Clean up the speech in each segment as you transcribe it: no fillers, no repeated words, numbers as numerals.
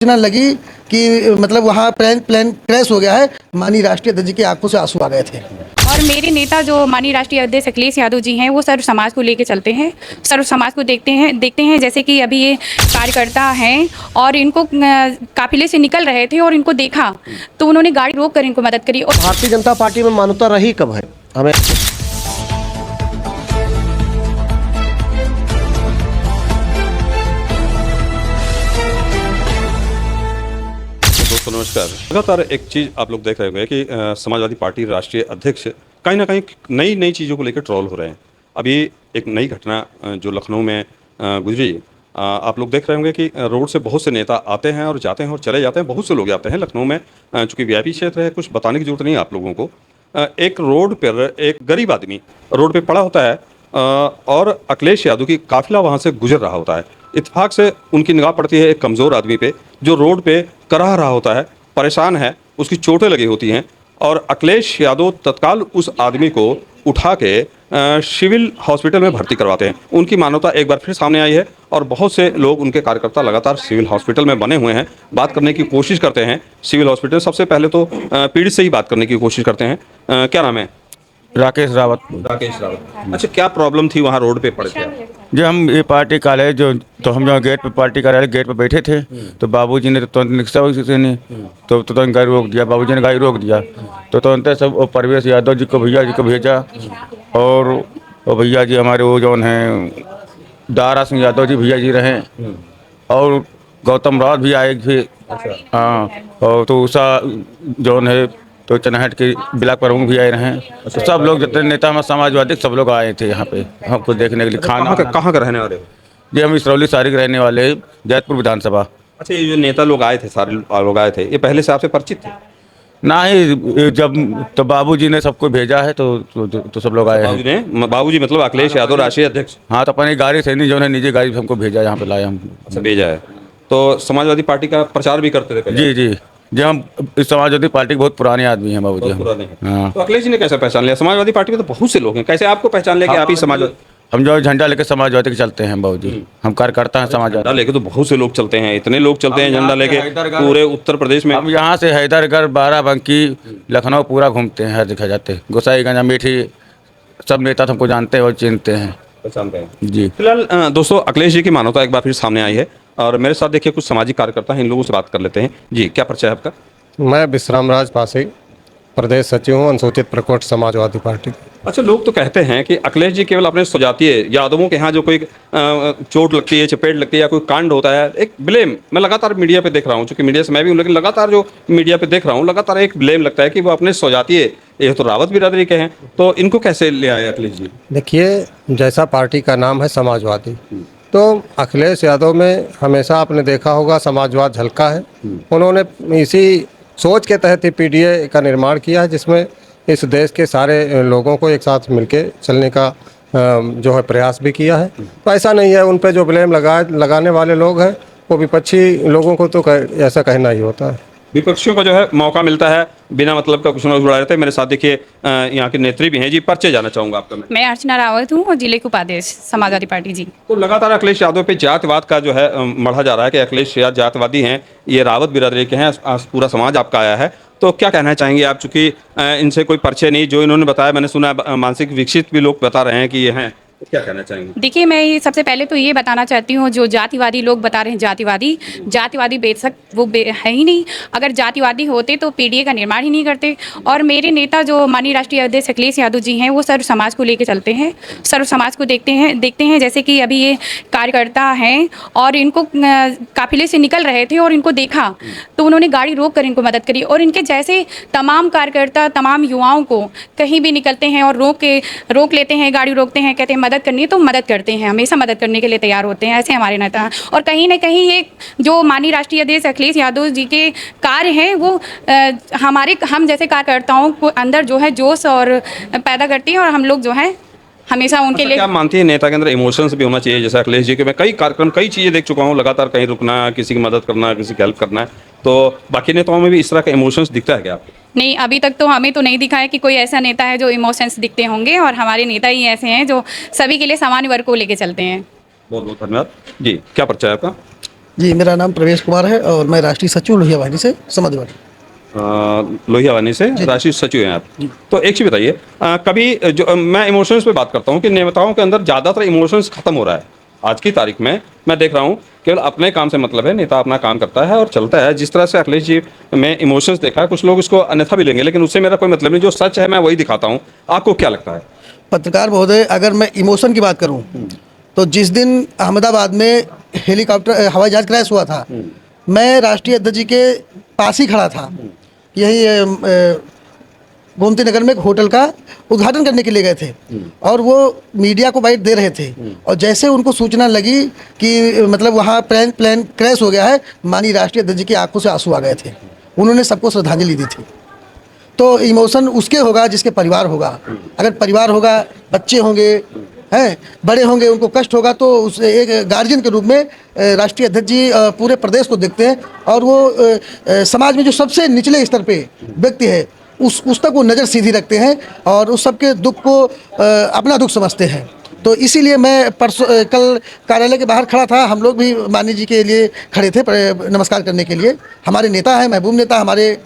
सूचना लगी कि मतलब वहाँ प्लेन क्रैश हो गया है। माननीय राष्ट्रीय अध्यक्ष जी की आंखों से आंसू आ गए थे। और मेरे नेता जो माननीय राष्ट्रीय अध्यक्ष अखिलेश यादव जी हैं, वो सर्व समाज को लेके चलते हैं, सर्व समाज को देखते हैं जैसे कि अभी ये कार्यकर्ता हैं और इनको काफिले से निकल रहे थे और इनको देखा तो उन्होंने गाड़ी रोक कर इनको मदद करी। और भारतीय जनता पार्टी में मान्यता रही कब है हमें? दोस्तों नमस्कार। लगातार एक चीज़ आप लोग देख रहे होंगे कि समाजवादी पार्टी राष्ट्रीय अध्यक्ष कहीं ना कहीं नई नई चीज़ों को लेकर ट्रोल हो रहे हैं। अभी एक नई घटना जो लखनऊ में गुजरी, आप लोग देख रहे होंगे कि रोड से बहुत से नेता आते हैं और जाते हैं और चले जाते हैं। बहुत से लोग आते हैं लखनऊ में, चूँकि वीआईपी क्षेत्र है, कुछ बताने की जरूरत नहीं है आप लोगों को। एक रोड पर एक गरीब आदमी रोड पर पड़ा होता है और अखिलेश यादव की काफिला वहाँ से गुजर रहा होता है। इत्तेफाक से उनकी निगाह पड़ती है एक कमज़ोर आदमी पे जो रोड पे कराह रहा होता है, परेशान है, उसकी चोटें लगी होती हैं और अखिलेश यादव तत्काल उस आदमी को उठा के सिविल हॉस्पिटल में भर्ती करवाते हैं। उनकी मानवता एक बार फिर सामने आई है और बहुत से लोग, उनके कार्यकर्ता लगातार सिविल हॉस्पिटल में बने हुए हैं, बात करने की कोशिश करते हैं। सिविल हॉस्पिटल सबसे पहले तो पीड़ित से ही बात करने की कोशिश करते हैं। क्या नाम है? राकेश रावत। राकेश रावत। अच्छा, क्या प्रॉब्लम थी वहाँ रोड पे पड़े थे? जो हम ये पार्टी कार्यालय तो हम जहाँ गेट पे पार्टी कार्यालय गेट पे बैठे थे तो बाबूजी ने तुरंत रिक्शा उसी ने तो तुरंत गाड़ी रोक दिया। बाबूजी ने गाड़ी रोक दिया तो तुरंत सब परवेश यादव जी को भैया जी को भेजा और वो भैया जी हमारे वो जौन हैं दारा सिंह यादव जी भैया जी रहे और गौतम रावत भी आए थे। हाँ, और तो उषा जौन है तो चनाहट के ब्लॉक प्रमुख भी आए रहे। तो सब लोग जितने नेता हमारे समाजवादी सब लोग आए थे यहाँ पे हमको देखने के लिए। खाना कहाँ का रहने वाले हो? जी हम इसरौली सारी के रहने वाले जैतपुर विधानसभा। अच्छा, ये जो नेता लोग आए थे, सारे लोग आए थे, ये पहले से आपसे परिचित थे? ना ही जब तो बाबूजी ने सबको भेजा है तो सब लोग आए हैं। बाबूजी मतलब अखिलेश यादव राष्ट्रीय अध्यक्ष? हाँ, तो अपनी गाड़ी से नहीं जो है निजी गाड़ी हमको भेजा, यहाँ पे लाए हम। अच्छा, भेजा है। तो समाजवादी पार्टी का प्रचार भी करते थे पहले? जी जी हम इस समाजवादी पार्टी के बहुत पुराने आदमी हैं बाबूजी। पुराने हैं। हाँ, तो अखिलेश जी ने कैसे पहचान लिया? समाजवादी पार्टी में तो बहुत से लोग हैं, कैसे आपको पहचान लिया कि आप ही समाजवादी? हम जो झंडा लेके समाजवादी के चलते हैं बाबूजी, हम कार्यकर्ता हैं समाजवादी। झंडा लेके तो बहुत से लोग चलते हैं, इतने लोग चलते हैं झंडा लेके पूरे उत्तर प्रदेश में। हम यहाँ से हैदरगढ़, बाराबंकी, लखनऊ पूरा घूमते हैं, हर जगह जाते हैं। गोसाईगंज, अमेठी, सब नेता हमको जानते हैं और चिन्हते हैं, पहचानते हैं जी। फिलहाल दोस्तों, अखिलेश जी की मानवता एक बार फिर सामने आई है और मेरे साथ देखिए कुछ सामाजिक कार्यकर्ता हैं, इन लोगों से बात कर लेते हैं। जी, क्या परिचय है आपका? मैं विश्राम राज पासी, प्रदेश सचिव हूँ अनुसूचित प्रकोष्ठ समाजवादी पार्टी। अच्छा, लोग तो कहते हैं कि अखिलेश जी केवल अपने स्वजातीय यादवों के यहाँ जो कोई चोट लगती है, चपेट लगती है या कोई कांड होता है, एक ब्लेम मैं लगातार मीडिया पे देख रहा हूँ, चूंकि मीडिया से मैं भी हूँ, लेकिन लगातार जो मीडिया पे देख रहा हूँ लगातार एक ब्लेम लगता है कि वो अपने स्वजातीय, ये तो रावत बिरादरी के हैं, तो इनको कैसे ले आए अखिलेश जी? देखिए, जैसा पार्टी का नाम है समाजवादी, तो अखिलेश यादव में हमेशा आपने देखा होगा समाजवाद झलका है। उन्होंने इसी सोच के तहत ही पीडीए का निर्माण किया है, जिसमें इस देश के सारे लोगों को एक साथ मिलके चलने का जो है प्रयास भी किया है। तो ऐसा नहीं है, उन पे जो ब्लेम लगाने वाले लोग हैं वो विपक्षी लोगों को तो ऐसा कहना ही होता है। विपक्षियों को जो है मौका मिलता है बिना मतलब का कुछ न कुछ उड़ा देते हैं। मेरे साथ देखिए यहाँ के नेत्री भी हैं। जी, परिचय जाना चाहूँगा आपका। मैं अर्चना रावत हूँ और जिले के उपाध्यक्ष समाजवादी पार्टी। जी, तो लगातार अखिलेश यादव पे जातिवाद का जो है मढ़ा जा रहा है कि अखिलेश यादव जातिवादी हैं, ये रावत बिरादरी के हैं, पूरा समाज आपका आया है, तो क्या कहना चाहेंगे आप? चूंकि इनसे कोई परिचय नहीं, जो इन्होंने बताया, मैंने सुना मानसिक विकसित भी लोग बता रहे हैं कि ये हैं, तो क्या कहना चाहेंगे? देखिए, मैं सबसे पहले तो ये बताना चाहती हूँ, जो जातिवादी लोग बता रहे हैं जातिवादी बेशक वो है ही नहीं। अगर जातिवादी होते तो पीडीए का निर्माण ही नहीं करते। और मेरे नेता जो माननीय राष्ट्रीय अध्यक्ष अखिलेश यादव जी हैं, वो सर्व समाज को लेके चलते हैं, सर्व समाज को देखते हैं जैसे कि अभी ये कार्यकर्ता हैं और इनको काफिले से निकल रहे थे और इनको देखा तो उन्होंने गाड़ी रोक कर इनको मदद करी। और इनके जैसे तमाम कार्यकर्ता, तमाम युवाओं को कहीं भी निकलते हैं और रोक लेते हैं, गाड़ी रोकते हैं, कहते हैं मदद करनी है तो मदद करते हैं, हमेशा मदद करने के लिए तैयार होते हैं, ऐसे हमारे नेता हैं। और कहीं ना कहीं ये जो माननीय राष्ट्रीय अध्यक्ष अखिलेश यादव जी के कार्य हैं वो हम जैसे कार्यकर्ताओं को अंदर जो है जोश और पैदा करती है और हम लोग जो है हमेशा उनके लिए। क्या मानती है नेता के अंदर इमोशंस भी होना चाहिए? जैसे अखिलेश जी के मैं कई कार्यक्रम, कई चीज़ें देख चुका हूँ, लगातार कहीं रुकना, किसी की मदद करना, किसी की हेल्प करना है, तो बाकी नेताओं में भी इस तरह का इमोशंस दिखता है क्या आपको? नहीं, अभी तक तो हमें तो नहीं दिखा है कि कोई ऐसा नेता है जो इमोशंस दिखते होंगे, और हमारे नेता ही ऐसे हैं जो सभी के लिए सामान्य वर्ग को लेके चलते हैं। बहुत बहुत धन्यवाद। जी, क्या परिचय है आपका? जी, मेरा नाम प्रवेश कुमार है और मैं राष्ट्रीय सचिव लोहिया वाहिनी से समाजवादी। लोहिया वाहिनी से राष्ट्रीय सचिव हैं आप। तो एक चीज़ बताइए, कभी जो मैं इमोशंस पे बात करता हूँ कि नेताओं के अंदर ज़्यादातर इमोशंस खत्म हो रहा है आज की तारीख में। मैं देख रहा हूँ केवल अपने काम से मतलब है, नेता अपना काम करता है और चलता है। जिस तरह से अखिलेश जी में इमोशंस देखा है, कुछ लोग इसको अन्यथा भी लेंगे, लेकिन उससे मेरा कोई मतलब नहीं। जो सच है मैं वही दिखाता हूँ। आपको क्या लगता है? पत्रकार महोदय, अगर मैं इमोशन की बात करूं तो जिस दिन अहमदाबाद में हेलीकॉप्टर हवाई जहाज क्रैश हुआ था, मैं राष्ट्रीय अध्यक्ष जी के पास ही खड़ा था। यही गोमती नगर में एक होटल का उद्घाटन करने के लिए गए थे और वो मीडिया को बाइट दे रहे थे, और जैसे उनको सूचना लगी कि मतलब वहाँ प्लेन क्रैश हो गया है, माननीय राष्ट्रीय अध्यक्ष जी की आंखों से आंसू आ गए थे। उन्होंने सबको श्रद्धांजलि दी थी। तो इमोशन उसके होगा जिसके परिवार होगा। अगर परिवार होगा, बच्चे होंगे, हैं, बड़े होंगे, उनको कष्ट होगा, तो उस एक गार्जियन के रूप में राष्ट्रीय अध्यक्ष जी पूरे प्रदेश को देखते हैं और वो समाज में जो सबसे निचले स्तर पे व्यक्ति है उस तक वो नज़र सीधी रखते हैं और उस सबके दुख को अपना दुख समझते हैं। तो इसीलिए मैं कल कार्यालय के बाहर खड़ा था। हम लोग भी माननीय जी के लिए खड़े थे नमस्कार करने के लिए। हमारे नेता हैं, महबूब नेता हमारे।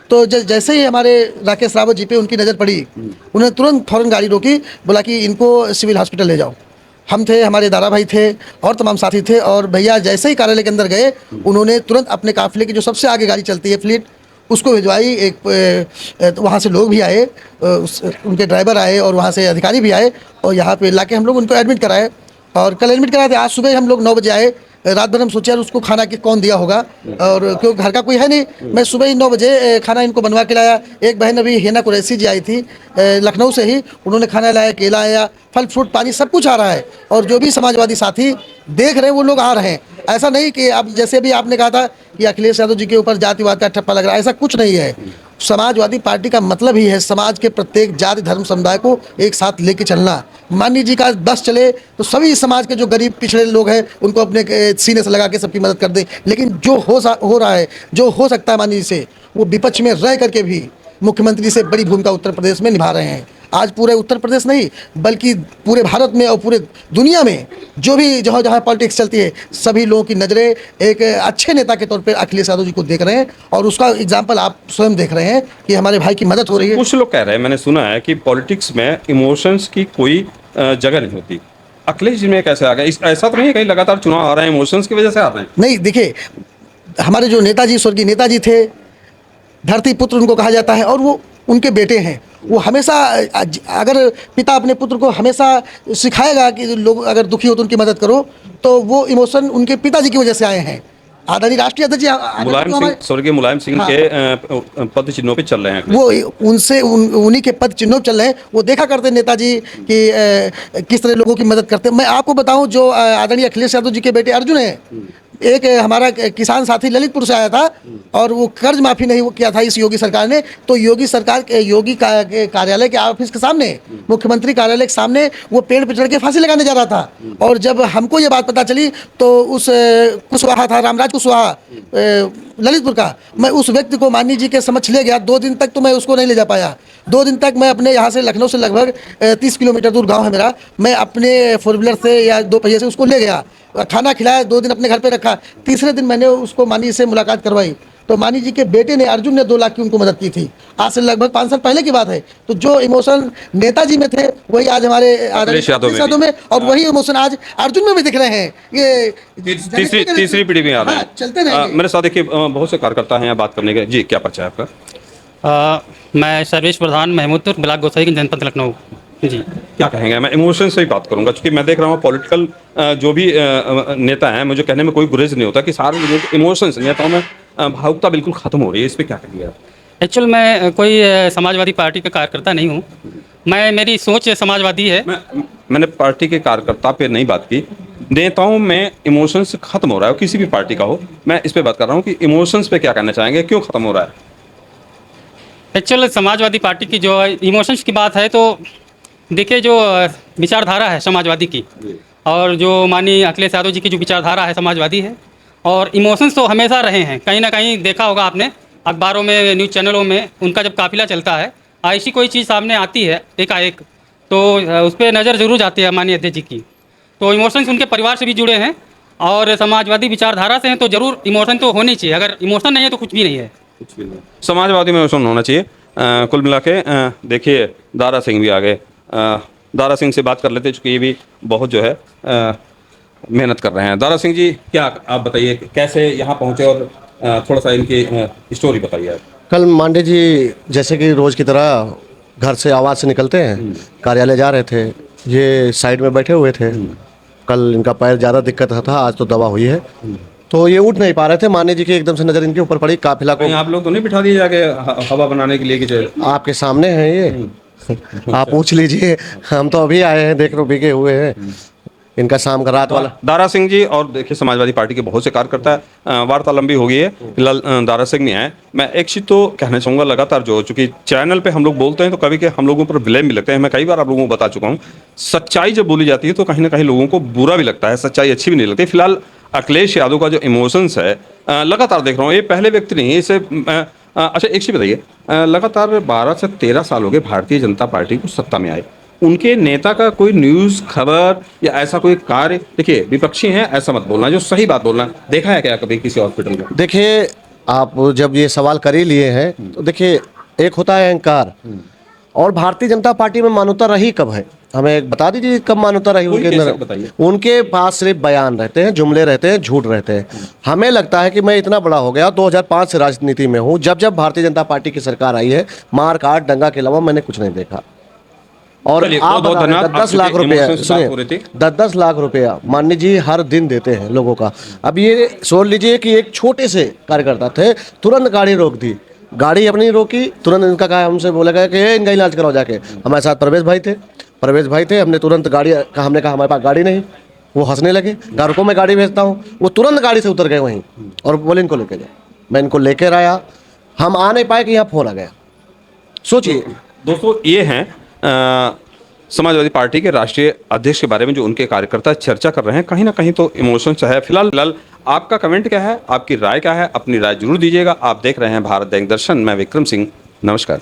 तो जैसे ही हमारे राकेश रावत जी पे उनकी नज़र पड़ी, उन्होंने तुरंत फ़ौरन गाड़ी रोकी, बोला कि इनको सिविल हॉस्पिटल ले जाओ। हम थे, हमारे दादा भाई थे और तमाम साथी थे, और भैया जैसे ही कार्यालय के अंदर गए, उन्होंने तुरंत अपने काफिले की जो सबसे आगे गाड़ी चलती है फ्लीट, उसको भिजवाई। एक वहाँ से लोग भी आए, उनके ड्राइवर आए और वहाँ से अधिकारी भी आए, और यहाँ पे लाके हम लोग उनको एडमिट कराए। और कल एडमिट कराए थे। आज सुबह हम लोग 9 बजे आए। रात भर हम सोचे यार उसको खाना कि कौन दिया होगा, और क्योंकि घर का कोई है नहीं। मैं सुबह ही 9 बजे खाना इनको बनवा के लाया। एक बहन अभी हिना कुरैशी जी आई थी लखनऊ से ही, उन्होंने खाना लाया, केला आया, फल फ्रूट पानी सब कुछ आ रहा है। और जो भी समाजवादी साथी देख रहे हैं वो लोग आ रहे हैं। ऐसा नहीं कि अब जैसे भी आपने कहा था कि अखिलेश यादव जी के ऊपर जातिवाद का ठप्पा लग रहा है, ऐसा कुछ नहीं है। समाजवादी पार्टी का मतलब ही है समाज के प्रत्येक जाति धर्म समुदाय को एक साथ लेके चलना। माननीय जी का बस चले तो सभी समाज के जो गरीब पिछड़े लोग हैं उनको अपने सीने से लगा के सबकी मदद कर दें। लेकिन जो हो रहा है, जो हो सकता है माननीय जी से, वो विपक्ष में रह करके भी मुख्यमंत्री से बड़ी भूमिका उत्तर प्रदेश में निभा रहे हैं। आज पूरे उत्तर प्रदेश नहीं बल्कि पूरे भारत में और पूरे दुनिया में जो भी जहाँ जहाँ पॉलिटिक्स चलती है, सभी लोगों की नज़रें एक अच्छे नेता के तौर पे अखिलेश यादव जी को देख रहे हैं, और उसका एग्जाम्पल आप स्वयं देख रहे हैं कि हमारे भाई की मदद हो रही है। कुछ लोग कह रहे हैं, मैंने सुना है कि पॉलिटिक्स में इमोशंस की कोई जगह नहीं होती। अखिलेश जी में कैसे आ गया? ऐसा तो नहीं है कहीं लगातार चुनाव आ रहे हैं इमोशंस की वजह से आ रहे हैं? नहीं, देखिए, हमारे जो नेताजी, स्वर्गीय नेताजी थे, धरती पुत्र उनको कहा जाता है, और वो उनके बेटे हैं। वो हमेशा, अगर पिता अपने पुत्र को हमेशा सिखाएगा कि लोग अगर दुखी हो तो उनकी मदद करो, तो वो इमोशन उनके पिताजी की वजह से आए हैं। आदरणीय राष्ट्रीय अध्यक्ष मुलायम सिंह, स्वर्गीय मुलायम सिंह के पद चिन्हों पे चल रहे हैं। वो उनसे उन्हीं के पद चिन्हों पे चल रहे हैं। वो देखा करते नेताजी कि किस तरह लोगों की मदद करते हैं। मैं आपको बताऊं, जो आदरणीय अखिलेश यादव जी के बेटे अर्जुन हैं, एक हमारा किसान साथी ललितपुर से आया था, और वो कर्ज माफ़ी नहीं किया था इस योगी सरकार ने। तो योगी सरकार के योगी कार्यालय के ऑफिस के सामने, मुख्यमंत्री कार्यालय के सामने वो पेड़ पे चढ़ के फांसी लगाने जा रहा था। और जब हमको ये बात पता चली तो उस कुशवाहा था, रामराज कुशवाहा ललितपुर का, मैं उस व्यक्ति को माननीय जी के समक्ष ले गया। 2 दिन तक तो मैं उसको नहीं ले जा पाया। 2 दिन तक मैं अपने यहाँ से, लखनऊ से लगभग 30 किलोमीटर दूर गांव है मेरा, मैं अपने 4 व्हीलर से या 2 पहिए से उसको ले गया, खाना खिलाया, 2 दिन अपने घर पे रखा। तीसरे दिन मैंने उसको माननीय से मुलाकात करवाई, तो माननीय जी के बेटे ने, अर्जुन ने 2 लाख की उनको मदद की थी। आज से लगभग 5 साल पहले की बात है। तो जो इमोशन नेताजी में थे वही आज हमारे अखिलेश यादव में, और वही इमोशन आज अर्जुन में भी दिख रहे हैं। ये तीसरी पीढ़ी में आ रहे हैं। चलते रहेंगे। मेरे साथ देखिए बहुत से कार्यकर्ता हैं बात करने के। जी, क्या परिचय आपका? मैं सर्वेश प्रधान, महमूदपुर, ब्लॉक गोसाईगंज, जनपद लखनऊ। जी, क्या कहेंगे? मैं इमोशन से ही बात करूंगा, क्योंकि मैं देख रहा हूँ पॉलिटिकल जो भी नेता हैं, मुझे कहने में कोई गुरेज नहीं होता कि सारे इमोशंस नेताओं में भावुकता बिल्कुल खत्म हो रही है। इस पर क्या कहेंगे आप? एक्चुअल मैं कोई समाजवादी पार्टी का कार्यकर्ता नहीं हूँ। मेरी सोच समाजवादी है। मैंने पार्टी के कार्यकर्ता पे नहीं बात की, नेताओं में इमोशंस खत्म हो रहा है, किसी भी पार्टी का हो। मैं इस पे बात कर रहा हूँ कि इमोशंस पे क्या कहना चाहेंगे, क्यों खत्म हो रहा है? एक्चुअल समाजवादी पार्टी की जो इमोशंस की बात है, तो देखिए, जो विचारधारा है समाजवादी की, और जो माननीय अखिलेश यादव जी की जो विचारधारा है समाजवादी है, और इमोशंस तो हमेशा रहे हैं। कहीं ना कहीं देखा होगा आपने, अखबारों में, न्यूज़ चैनलों में उनका जब काफिला चलता है, ऐसी कोई चीज़ सामने आती है एकाएक, तो उस पर नज़र ज़रूर जाती है माननीय अध्यक्ष जी की। तो इमोशंस उनके परिवार से भी जुड़े हैं, और समाजवादी विचारधारा से हैं तो जरूर इमोशन तो होनी चाहिए, अगर इमोशन नहीं है तो कुछ भी नहीं है। समाजवादी में इमोशन होना चाहिए। कुल मिला के देखिए दारा सिंह भी आ गए। दारा सिंह से बात कर लेते, चूँकि ये भी बहुत जो है मेहनत कर रहे हैं। दारा सिंह जी, क्या आप बताइए कैसे यहाँ पहुँचे और थोड़ा सा इनकी स्टोरी बताइए आप। कल मांडे जी जैसे कि रोज़ की तरह घर से आवाज़ से निकलते हैं, कार्यालय जा रहे थे, ये साइड में बैठे हुए थे। कल इनका पैर ज़्यादा दिक्कत था, आज तो दवा हुई है, तो ये उठ नहीं पा रहे थे। मान्य जी की एकदम से नज़र इनके ऊपर पड़ी। काफिला को कहीं आप लोग तो नहीं बिठा दिए जाके हवा बनाने के लिए कि जो आपके सामने हैं ये, आप पूछ लीजिए। हम तो अभी आए हैं, देख लो बिके हुए हैं। इनका शाम का रात वाला दारा सिंह जी, और देखिए समाजवादी पार्टी के बहुत से कार्यकर्ता है। वार्ता लंबी हो गई है, फिलहाल दारा सिंह नहीं आए। मैं एक चीज़ तो कहना चाहूँगा, लगातार जो चूँकि चैनल पे हम लोग बोलते हैं तो कभी के हम लोगों पर ब्लेम भी लगते हैं। मैं कई बार आप लोगों को बता चुका हूँ, सच्चाई जब बोली जाती है तो कहीं ना कहीं लोगों को बुरा भी लगता है, सच्चाई अच्छी भी नहीं लगती। फिलहाल अखिलेश यादव का जो इमोशंस है लगातार देख रहा हूँ, ये पहले व्यक्ति नहीं है इसे। अच्छा एक चीज़ बताइए, लगातार 12 से 13 साल हो गए भारतीय जनता पार्टी को सत्ता में आए, उनके नेता का कोई न्यूज़ खबर या ऐसा कोई कार्य, देखिए विपक्षी हैं ऐसा मत बोलना, जो सही बात बोलना, देखा है क्या कभी किसी हॉस्पिटल में? देखिए, आप जब ये सवाल कर ही लिए हैं तो देखिए, एक होता है अहंकार, और भारतीय जनता पार्टी में मान्यता रही कब है, हमें एक बता दीजिए कब मान्यता रही कोई उनके केस अंदर। बताइए। उनके पास सिर्फ बयान रहते हैं, जुमले रहते हैं, झूठ रहते हैं। हमें लगता है कि मैं इतना बड़ा हो गया, 2005 से राजनीति में हूँ, जब जब भारतीय जनता पार्टी की सरकार आई है, मार काट दंगा के अलावा मैंने कुछ नहीं देखा। और चलिए, आप बहुत बता रहे हैं, धन्यवाद। 10 लाख आपके रुपया, emotions साफ हो रहे थे। 10 लाख रुपया मान्य जी हर दिन देते हैं लोगों का। अब ये सोच लीजिए कि एक छोटे से कार्यकर्ता थे, तुरंत गाड़ी रोक दी, गाड़ी अपनी रोकी, तुरंत इनका कहा, हमसे बोला गया कि इनका इलाज कराओ जाके। हमारे साथ प्रवेश भाई थे, हमने तुरंत गाड़ी का, हमने कहा हमारे पास गाड़ी नहीं, वो हंसने लगे, रुको मैं गाड़ी भेजता हूँ। वो तुरंत गाड़ी से उतर गए वहीं और बोले इनको लेके जाओ। मैं इनको लेकर आया, हम आ नहीं पाए कि यहाँ फोन आ गया। सोचिए दोस्तों, ये हैं समाजवादी पार्टी के राष्ट्रीय अध्यक्ष के बारे में जो उनके कार्यकर्ता चर्चा कर रहे हैं। कहीं ना कहीं तो इमोशंस है। फिलहाल आपका कमेंट क्या है, आपकी राय क्या है, अपनी राय जरूर दीजिएगा। आप देख रहे हैं भारत दैनिक दर्शन, मैं विक्रम सिंह, नमस्कार।